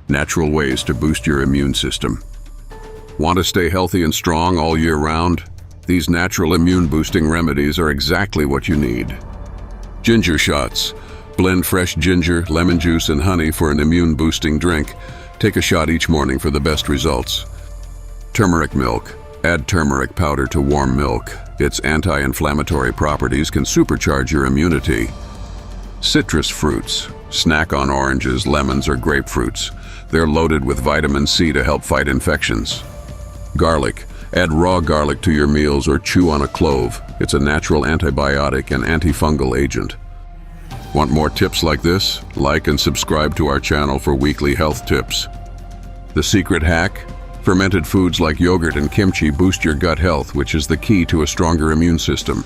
natural ways to boost your immune system. Want to stay healthy and strong all year round? These natural immune-boosting remedies are exactly what you need. Ginger shots. Blend fresh ginger, lemon juice, and honey for an immune-boosting drink. Take a shot each morning for the best results. Turmeric milk. Add turmeric powder to warm milk. Its anti-inflammatory properties can supercharge your immunity. Citrus fruits. Snack on oranges, lemons, or grapefruits. They're loaded with vitamin C to help fight infections. Garlic. Add raw garlic to your meals or chew on a clove. It's a natural antibiotic and antifungal agent. Want more tips like this? Like and subscribe to our channel for weekly health tips. The secret hack? Fermented foods like yogurt and kimchi boost your gut health, which is the key to a stronger immune system.